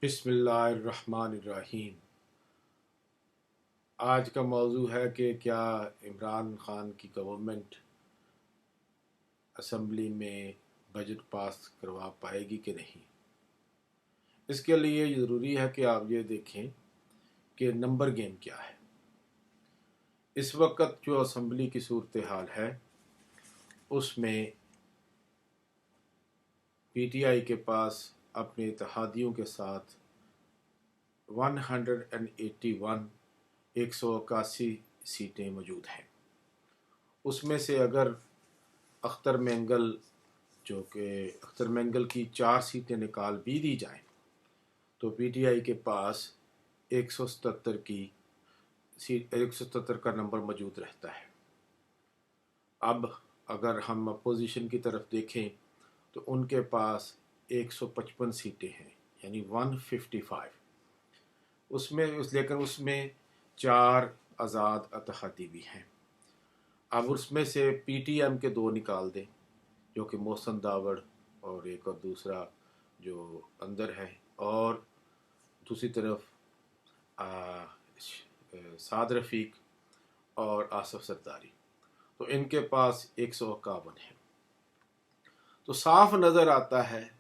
बिस्मिल्लाहिर्रहमानिर्रहीम। आज का मौजू है कि क्या इमरान खान की गवर्नमेंट असम्बली में बजट पास करवा पाएगी कि नहीं। इसके लिए ज़रूरी है कि आप ये देखें कि नंबर गेम क्या है। इस वक्त जो असम्बली की सूरत हाल है उसमें पीटीआई के पास अपने इत्तेहादियों के साथ 181 181 सीटें मौजूद हैं। उसमें से अगर अख्तर मेंगल अख्तर मेंगल की 4 सीटें निकाल भी दी जाएं तो पीटीआई के पास 177 की सीट 177 का नंबर मौजूद रहता है। अब अगर हम अपोजिशन की तरफ देखें तो उनके पास 155 सीटें हैं, यानी 155। लेकिन उसमें 4 आज़ाद इत्तेहादी भी हैं। अब उसमें से पीटीएम के 2 निकाल दें, जो कि मोहसिन दावड़ और एक और दूसरा जो अंदर है, और दूसरी तरफ साद रफ़ीक और आसफ सरदारी, तो इनके पास 151 है। तो साफ नज़र आता है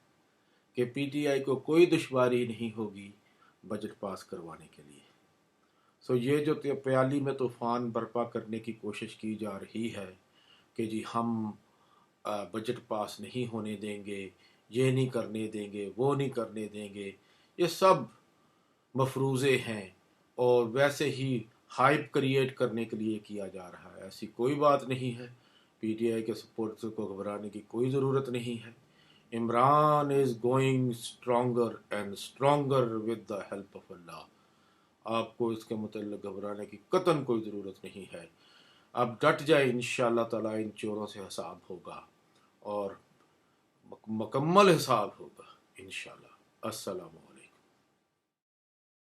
कि पीटीआई को कोई दुश्वारी नहीं होगी बजट पास करवाने के लिए। ये जो प्याली में तूफ़ान बर्पा करने की कोशिश की जा रही है कि जी हम बजट पास नहीं होने देंगे, ये नहीं करने देंगे, वो नहीं करने देंगे, ये सब मफरूज़े हैं और वैसे ही हाइप क्रिएट करने के लिए किया जा रहा है। ऐसी कोई बात नहीं है। पीटीआई के सपोर्टर्स को घबराने की कोई ज़रूरत नहीं है। Imran is going stronger and stronger with the help of Allah. आपको इसके मुतल्लिक़ घबराने की कतन कोई ज़रूरत नहीं है। अब डट जाए, इंशाअल्लाह ताला इन चोरों से हिसाब होगा और मुकम्मल हिसाब होगा इंशाअल्लाह। अस्सलाम।